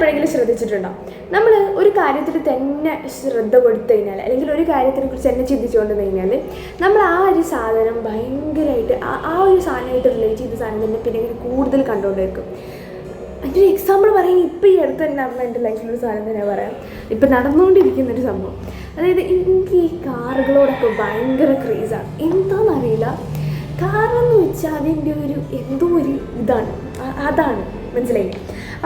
എപ്പോഴെങ്കിലും ശ്രദ്ധിച്ചിട്ടുണ്ടോ, നമ്മൾ ഒരു കാര്യത്തിൽ തന്നെ ശ്രദ്ധ കൊടുത്തു കഴിഞ്ഞാൽ അല്ലെങ്കിൽ ഒരു കാര്യത്തിനെക്കുറിച്ച് തന്നെ ചിന്തിച്ചുകൊണ്ട് കഴിഞ്ഞാൽ നമ്മൾ ആ ഒരു സാധനം ഭയങ്കരമായിട്ട് ആ ഒരു സാധനമായിട്ട് റിലേറ്റ് ചെയ്ത സാധനം തന്നെ പിന്നെ കൂടുതൽ കണ്ടുകൊണ്ടിരിക്കും. അതിൻ്റെ ഒരു എക്സാമ്പിൾ പറയുന്നത് ഇപ്പോൾ ഈ അടുത്ത് തന്നെ നടന്ന എൻ്റെ ലൈഫിലൊരു സാധനം തന്നെ പറയാം. ഇപ്പം നടന്നുകൊണ്ടിരിക്കുന്നൊരു സംഭവം, അതായത് എനിക്ക് ഈ കാറുകളോടൊക്കെ ഭയങ്കര ക്രേസാണ്. എന്താണെന്നറിയില്ല, കാരണം എന്ന് വെച്ചാൽ അതിൻ്റെ ഒരു എന്തോ ഒരു അതാണ് മനസ്സിലായി.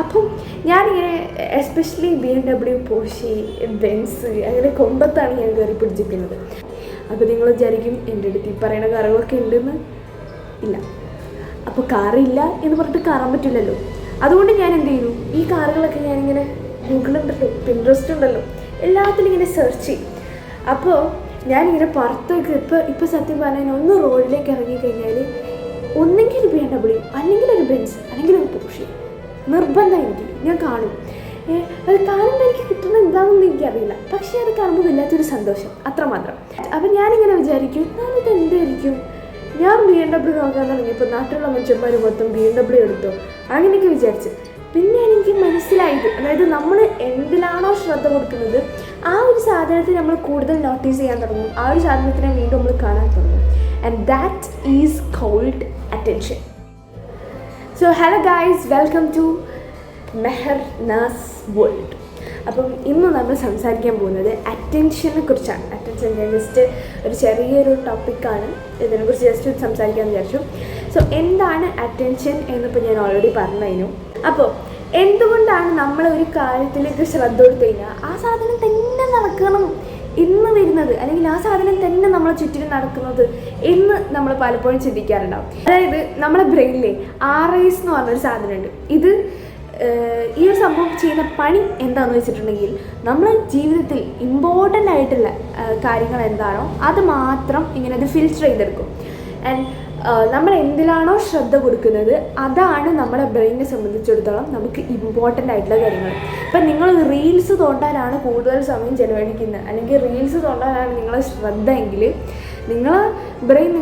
അപ്പം ഞാനിങ്ങനെ എസ്പെഷ്യലി BMW, പോർഷെ, ബെൻസ് അങ്ങനെ കൊമ്പത്താണ് ഞാൻ കയറി പിടിച്ചിരിക്കുന്നത്. അപ്പോൾ നിങ്ങൾ വിചാരിക്കും എൻ്റെ അടുത്ത് ഈ പറയുന്ന കാറുകളൊക്കെ ഉണ്ടെന്ന്. ഇല്ല, അപ്പോൾ കാറില്ല എന്ന് പറഞ്ഞിട്ട് കയറാൻ പറ്റില്ലല്ലോ. അതുകൊണ്ട് ഞാൻ എന്ത് ചെയ്തു, ഈ കാറുകളൊക്കെ ഞാനിങ്ങനെ ഗൂഗിളുണ്ടല്ലോ, പിൻട്രസ്റ്റ് ഉണ്ടല്ലോ, എല്ലാത്തിലും ഇങ്ങനെ സെർച്ച് ചെയ്യും. അപ്പോൾ ഞാനിങ്ങനെ പുറത്തേക്ക് ഇപ്പോൾ സത്യം പറഞ്ഞാൽ ഒന്ന് റോഡിലേക്ക് ഇറങ്ങിക്കഴിഞ്ഞാൽ ഒന്നെങ്കിൽ ഒരു BMW, അല്ലെങ്കിൽ ഒരു ബെൻസ്, അല്ലെങ്കിൽ ഒരു പോർഷെ നിർബന്ധം എനിക്ക് ഞാൻ കാണും. അത് കാണുമ്പോൾ എനിക്ക് കിട്ടുന്നത് എന്താണെന്ന് എനിക്കറിയില്ല, പക്ഷേ അത് കാണുമ്പോൾ വല്ലാത്തൊരു സന്തോഷം, അത്രമാത്രം. അപ്പം ഞാനിങ്ങനെ വിചാരിക്കും, ഞാനിത് എന്തായിരിക്കും, ഞാൻ BMW നോക്കാൻ തുടങ്ങിയപ്പോൾ നാട്ടിലുള്ള മനുഷ്യന്മാർ മൊത്തം BMW എടുത്തോ, അങ്ങനെയൊക്കെ വിചാരിച്ച്. പിന്നെ എനിക്ക് മനസ്സിലായത്, അതായത് നമ്മൾ എന്തിലാണോ ശ്രദ്ധ കൊടുക്കുന്നത് ആ ഒരു സാധനത്തെ നമ്മൾ കൂടുതൽ നോട്ടീസ് ചെയ്യാൻ തുടങ്ങും, ആ ഒരു സാധനത്തിനെ വീണ്ടും നമ്മൾ കാണാൻ തുടങ്ങും. And that is called attention. So hello guys, welcome to Mehernaz world. അപ്പം ഇന്ന് നമ്മൾ സംസാരിക്കാൻ പോകുന്നത് അറ്റൻഷനെ കുറിച്ചാണ്. അറ്റൻഷൻ ഞാൻ ജസ്റ്റ് ഒരു ചെറിയൊരു ടോപ്പിക്കാണ്, ഇതിനെക്കുറിച്ച് ജസ്റ്റ് സംസാരിക്കാമെന്ന് വിചാരിച്ചു. സോ എന്താണ് അറ്റൻഷൻ എന്നിപ്പോൾ ഞാൻ ഓൾറെഡി പറഞ്ഞു കഴിഞ്ഞു. അപ്പോൾ എന്തുകൊണ്ടാണ് നമ്മൾ ഒരു കാര്യത്തിലേക്ക് ശ്രദ്ധ കൊടുത്തു കഴിഞ്ഞാൽ ആ സാധനം തന്നെ നടക്കണം എന്ന് വരുന്നത്, അല്ലെങ്കിൽ ആ സാധനം തന്നെ നമ്മളെ ചുറ്റിനും നടക്കുന്നത് എന്ന് നമ്മൾ പലപ്പോഴും ചിന്തിക്കാറുണ്ടാവും. അതായത് നമ്മളെ ബ്രെയിനിലെ RIS എന്ന് പറഞ്ഞൊരു സാധനമുണ്ട്. ഇത് ഈ ഒരു സംഭവം ചെയ്യുന്ന പണി എന്താണെന്ന് വെച്ചിട്ടുണ്ടെങ്കിൽ നമ്മൾ ജീവിതത്തിൽ ഇമ്പോർട്ടൻ്റ് ആയിട്ടുള്ള കാര്യങ്ങൾ എന്താണോ അത് മാത്രം ഇങ്ങനെ അത് ഫിൽറ്റർ ചെയ്തെടുക്കും. ആൻഡ് നമ്മൾ എന്തിലാണോ ശ്രദ്ധ കൊടുക്കുന്നത് അതാണ് നമ്മുടെ ബ്രെയിനിനെ സംബന്ധിച്ചിടത്തോളം നമുക്ക് ഇമ്പോർട്ടൻ്റ് ആയിട്ടുള്ള കാര്യങ്ങൾ. ഇപ്പം നിങ്ങൾ റീൽസ് തോണ്ടാനാണ് കൂടുതൽ സമയം ചിലവഴിക്കുന്നത്, അല്ലെങ്കിൽ റീൽസ് തോണ്ടാനാണ് നിങ്ങളെ ശ്രദ്ധ എങ്കിൽ നിങ്ങളെ ബ്രെയിൻ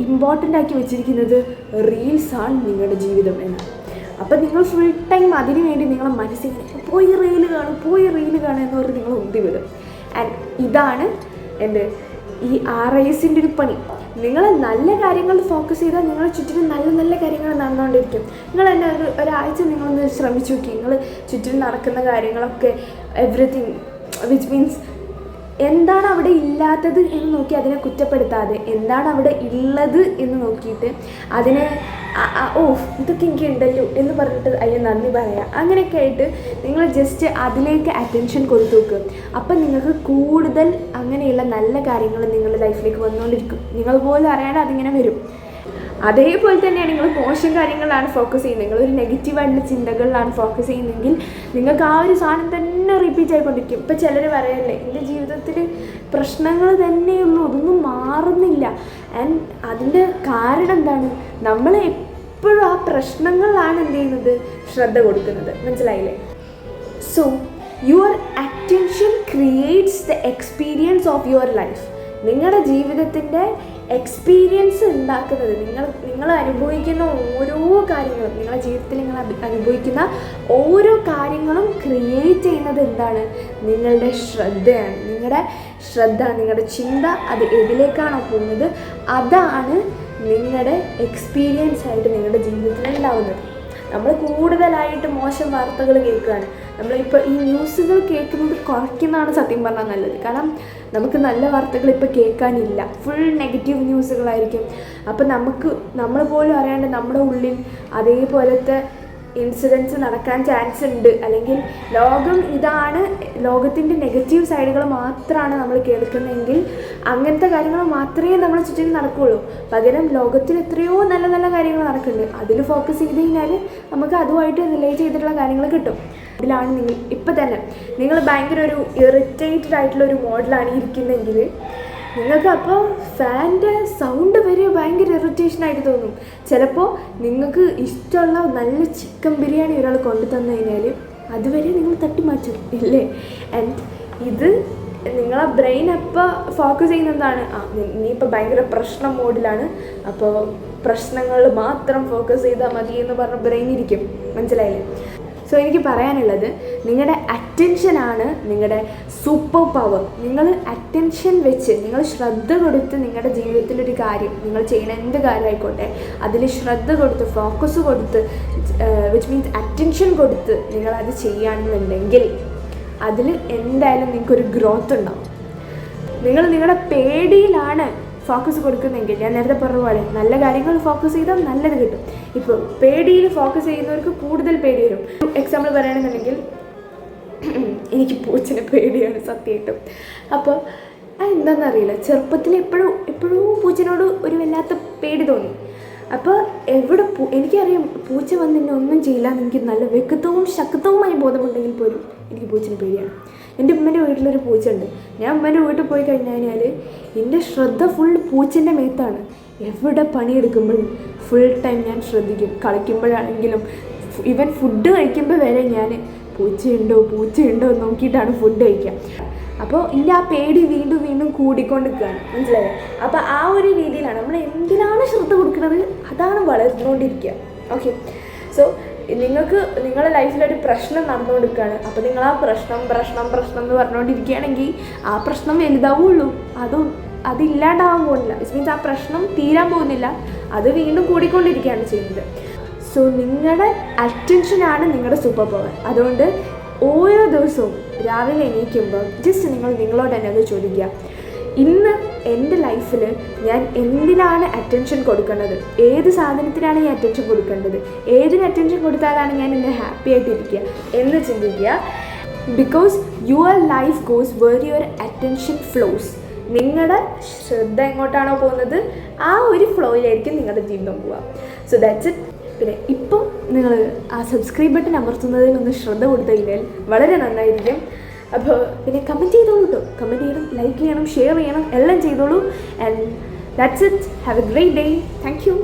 ഇമ്പോർട്ടൻ്റ് ആക്കി വെച്ചിരിക്കുന്നത് റീൽസാണ് നിങ്ങളുടെ ജീവിതം എന്നാണ്. അപ്പം നിങ്ങൾ ഫുൾ ടൈം അതിനു വേണ്ടി നിങ്ങളെ മനസ്സിങ്ങനെ പോയി റീല് കാണും എന്ന് പറഞ്ഞ് നിങ്ങൾ ഉന്തി വിടും. ആൻഡ് ഇതാണ് എൻ്റെ ഈ RISൻ്റെ ഒരു പണി. നിങ്ങൾ നല്ല കാര്യങ്ങൾ ഫോക്കസ് ചെയ്താൽ നിങ്ങളെ ചുറ്റിനും നല്ല നല്ല കാര്യങ്ങൾ നടന്നുകൊണ്ടിരിക്കും. നിങ്ങൾ തന്നെ ഒരാഴ്ച നിങ്ങളൊന്ന് ശ്രമിച്ചു നോക്കി, നിങ്ങൾ ചുറ്റിനും നടക്കുന്ന കാര്യങ്ങളൊക്കെ എവറിത്തിങ് വിച്ച് മീൻസ് എന്താണ് അവിടെ ഇല്ലാത്തത് എന്ന് നോക്കി അതിനെ കുറ്റപ്പെടുത്താതെ എന്താണ് അവിടെ ഉള്ളത് എന്ന് നോക്കിയിട്ട് അതിനെ ഇതൊക്കെ എനിക്ക് ഉണ്ടല്ലോ എന്ന് പറഞ്ഞിട്ട് അതിന് നന്ദി പറയാം. അങ്ങനെയൊക്കെ ആയിട്ട് നിങ്ങൾ ജസ്റ്റ് അതിലേക്ക് അറ്റൻഷൻ കൊടുത്തു നോക്കുക. അപ്പം നിങ്ങൾക്ക് കൂടുതൽ അങ്ങനെയുള്ള നല്ല കാര്യങ്ങൾ നിങ്ങളുടെ ലൈഫിലേക്ക് വന്നുകൊണ്ടിരിക്കും. നിങ്ങൾ പോലും അറിയാതെ അതിങ്ങനെ വരും. അതേപോലെ തന്നെയാണ് നിങ്ങൾ മോശം കാര്യങ്ങളിലാണ് ഫോക്കസ് ചെയ്യുന്നത്, നിങ്ങളൊരു നെഗറ്റീവായിട്ടുള്ള ചിന്തകളിലാണ് ഫോക്കസ് ചെയ്യുന്നതെങ്കിൽ നിങ്ങൾക്ക് ആ ഒരു സാധനം തന്നെ റിപ്പീറ്റ് ആയിക്കൊണ്ടിരിക്കും. ഇപ്പം ചിലർ പറയല്ലേ, എൻ്റെ ജീവിതത്തിൽ പ്രശ്നങ്ങൾ തന്നെയുള്ളൂ, ഒന്നും മാറുന്നില്ല. ആൻഡ് അതിൻ്റെ കാരണം എന്താണ്, നമ്മൾ എപ്പോഴും ആ പ്രശ്നങ്ങളിലാണ് എന്ത് ചെയ്യുന്നത്, ശ്രദ്ധ കൊടുക്കുന്നത്. മനസ്സിലായില്ലേ? So your attention creates the experience of your life. നിങ്ങളുടെ ജീവിതത്തിൻ്റെ എക്സ്പീരിയൻസ് ഉണ്ടാക്കുന്നത് നിങ്ങൾ അനുഭവിക്കുന്ന ഓരോ കാര്യങ്ങളും, നിങ്ങളുടെ ജീവിതത്തിൽ നിങ്ങൾ അനുഭവിക്കുന്ന ഓരോ കാര്യങ്ങളും ക്രിയേറ്റ് ചെയ്യുന്നത് എന്താണ്, നിങ്ങളുടെ ശ്രദ്ധയാണ്. നിങ്ങളുടെ ശ്രദ്ധ, നിങ്ങളുടെ ചിന്ത അത് എതിലേക്കാണോ പോകുന്നത് അതാണ് നിങ്ങളുടെ എക്സ്പീരിയൻസ് ആയിട്ട് നിങ്ങളുടെ ജീവിതത്തിൽ ഉണ്ടാവുന്നത്. നമ്മൾ കൂടുതലായിട്ട് മോശം വാർത്തകൾ കേൾക്കുകയാണ്. നമ്മളിപ്പോൾ ഈ ന്യൂസുകൾ കേൾക്കുന്നത് കുറയ്ക്കുന്നതാണ് സത്യം പറഞ്ഞാൽ നല്ലത്. കാരണം നമുക്ക് നല്ല വാർത്തകൾ ഇപ്പോൾ കേൾക്കാനില്ല, ഫുൾ നെഗറ്റീവ് ന്യൂസുകളായിരിക്കും. അപ്പം നമ്മൾ പോലും അറിയാണ്ട് നമ്മുടെ ഉള്ളിൽ അതേപോലത്തെ ഇൻസിഡൻസ് നടക്കാൻ ചാൻസ് ഉണ്ട്. അല്ലെങ്കിൽ ലോകത്തിൻ്റെ നെഗറ്റീവ് സൈഡുകൾ മാത്രമാണ് നമ്മൾ കേൾക്കുന്നതെങ്കിൽ അങ്ങനത്തെ കാര്യങ്ങൾ മാത്രമേ നമ്മളെ ചുറ്റിനും നടക്കുകയുള്ളൂ. പകരം ലോകത്തിൽ എത്രയോ നല്ല നല്ല കാര്യങ്ങൾ നടക്കുന്നുണ്ട്, അതിൽ ഫോക്കസ് ചെയ്ത് കഴിഞ്ഞാൽ നമുക്ക് അതുമായിട്ട് റിലേറ്റ് ചെയ്തിട്ടുള്ള കാര്യങ്ങൾ കിട്ടും. അതിലാണ് ഇപ്പം തന്നെ നിങ്ങൾ ഭയങ്കര ഒരു ഇറിറ്റേറ്റഡ് ആയിട്ടുള്ള ഒരു മോഡിലാണ് ഇരിക്കുന്നതെങ്കിൽ നിങ്ങൾക്ക് അപ്പോൾ ഫാൻ്റെ സൗണ്ട് വരെ ഭയങ്കര ഇറിറ്റേഷനായിട്ട് തോന്നും. ചിലപ്പോൾ നിങ്ങൾക്ക് ഇഷ്ടമുള്ള നല്ല ചിക്കൻ ബിരിയാണി ഒരാൾ കൊണ്ടു തന്നു കഴിഞ്ഞാൽ അതുവരെ നിങ്ങൾ തട്ടിമാറ്റും ഇല്ലേ? ആൻഡ് ഇത് നിങ്ങളെ ബ്രെയിൻ അപ്പോൾ ഫോക്കസ് ചെയ്യുന്നതാണ്, നീ ഇപ്പോൾ ഭയങ്കര പ്രശ്നം മോഡിലാണ്, അപ്പോൾ പ്രശ്നങ്ങൾ മാത്രം ഫോക്കസ് ചെയ്താൽ മതി എന്ന് പറഞ്ഞ ബ്രെയിൻ ഇരിക്കും. മനസ്സിലായില്ലേ? സോ എനിക്ക് പറയാനുള്ളത്, നിങ്ങളുടെ അറ്റൻഷനാണ് നിങ്ങളുടെ സൂപ്പർ പവർ. നിങ്ങൾ അറ്റൻഷൻ വെച്ച്, നിങ്ങൾ ശ്രദ്ധ കൊടുത്ത് നിങ്ങളുടെ ജീവിതത്തിലൊരു കാര്യം, നിങ്ങൾ ചെയ്യുന്ന എന്ത് കാര്യമായിക്കോട്ടെ അതിൽ ശ്രദ്ധ കൊടുത്ത്, ഫോക്കസ് കൊടുത്ത്, വിച്ച് മീൻസ് അറ്റൻഷൻ കൊടുത്ത് നിങ്ങളത് ചെയ്യുകയാണെന്നുണ്ടെങ്കിൽ അതിൽ എന്തായാലും നിങ്ങൾക്കൊരു ഗ്രോത്ത് ഉണ്ടാവും. നിങ്ങൾ നിങ്ങളുടെ പേടിയിലാണ് ഫോക്കസ് കൊടുക്കുന്നെങ്കിൽ, ഞാൻ നേരത്തെ പറഞ്ഞ പോലെ നല്ല കാര്യങ്ങൾ ഫോക്കസ് ചെയ്താൽ നല്ലത് കിട്ടും. ഇപ്പോൾ പേടിയിൽ ഫോക്കസ് ചെയ്യുന്നവർക്ക് കൂടുതൽ പേടി വരും. എക്സാമ്പിൾ പറയുകയാണെന്നുണ്ടെങ്കിൽ, എനിക്ക് പൂച്ചനെ പേടിയാണ് സത്യമായിട്ടും. അപ്പോൾ അതെന്താണെന്നറിയില്ല, ചെറുപ്പത്തിൽ എപ്പോഴും പൂച്ചനോട് ഒരു വല്ലാത്ത പേടി തോന്നി. അപ്പോൾ എനിക്കറിയാം പൂച്ച വന്ന് എന്നെ ഒന്നും ചെയ്യില്ല എന്ന് എനിക്ക് നല്ല വ്യക്തവും ശക്തവുമായ ബോധമുണ്ടെങ്കിൽ പോലും എനിക്ക് പൂച്ചനെ പേടിയാണ്. എൻ്റെ ഉമ്മൻ്റെ വീട്ടിലൊരു പൂച്ചയുണ്ട്. ഞാൻ ഉമ്മൻ്റെ വീട്ടിൽ പോയി കഴിഞ്ഞാൽ എൻ്റെ ശ്രദ്ധ ഫുൾ പൂച്ചൻ്റെ മേത്താണ്. എവിടെ പണിയെടുക്കുമ്പോഴും ഫുൾ ടൈം ഞാൻ ശ്രദ്ധിക്കും. കളിക്കുമ്പോഴാണെങ്കിലും ഈവൻ ഫുഡ് കഴിക്കുമ്പോൾ വരെ ഞാൻ പൂച്ചയുണ്ടോ നോക്കിയിട്ടാണ് ഫുഡ് കഴിക്കുക. അപ്പോൾ എൻ്റെ ആ പേടി വീണ്ടും കൂടിക്കൊണ്ടിരിക്കുകയാണ്, മനസ്സിലായോ? അപ്പോൾ ആ ഒരു രീതിയിലാണ് നമ്മൾ എന്തിനാണ് ശ്രദ്ധ കൊടുക്കുന്നത് അതാണ് വളർന്നുകൊണ്ടിരിക്കുക. ഓക്കെ, സോ നിങ്ങൾക്ക് നിങ്ങളുടെ ലൈഫിലൊരു പ്രശ്നം നടന്നുകൊണ്ടിരിക്കുകയാണ്. അപ്പോൾ നിങ്ങൾ ആ പ്രശ്നം എന്ന് പറഞ്ഞുകൊണ്ടിരിക്കുകയാണെങ്കിൽ ആ പ്രശ്നം വലുതാവുള്ളൂ, അതില്ലാണ്ടാവാൻ പോകുന്നില്ല. ഇറ്റ് മീൻസ് ആ പ്രശ്നം തീരാൻ പോകുന്നില്ല, അത് വീണ്ടും കൂടിക്കൊണ്ടിരിക്കുകയാണ് ചെയ്യുന്നത്. സോ നിങ്ങളുടെ അറ്റൻഷനാണ് നിങ്ങളുടെ സൂപ്പർ പവർ. അതുകൊണ്ട് ഓരോ ദിവസവും രാവിലെ എണീക്കുമ്പോൾ ജസ്റ്റ് നിങ്ങളോട് തന്നെ അത് ചോദിക്കുക, ഇന്ന് എൻ്റെ ലൈഫിൽ ഞാൻ എന്തിനാണ് അറ്റൻഷൻ കൊടുക്കേണ്ടത്, ഏത് സാധനത്തിനാണ് ഞാൻ അറ്റൻഷൻ കൊടുക്കേണ്ടത്, ഏതിന് അറ്റൻഷൻ കൊടുത്താലാണ് ഞാൻ ഇന്ന് ഹാപ്പി ആയിട്ടിരിക്കുക എന്ന് ചിന്തിക്കുക. Because your life goes where your attention flows. നിങ്ങളുടെ ശ്രദ്ധ എങ്ങോട്ടാണോ പോകുന്നത് ആ ഒരു ഫ്ലോയിലായിരിക്കും നിങ്ങളുടെ ജീവിതം പോവുക. So that's it. പിന്നെ ഇപ്പം നിങ്ങൾ ആ സബ്സ്ക്രൈബ് ബട്ടൺ അമർത്തുന്നതിലൊന്ന് ശ്രദ്ധ കൊടുത്തു കഴിഞ്ഞാൽ വളരെ നന്നായിരിക്കും. അപ്പോൾ പിന്നെ കമൻറ്റ് ചെയ്തോളൂ കേട്ടോ, കമൻറ്റ് ചെയ്യണം, ലൈക്ക് ചെയ്യണം, ഷെയർ ചെയ്യണം, എല്ലാം ചെയ്തോളൂ. And that's it. Have A great day. Thank you.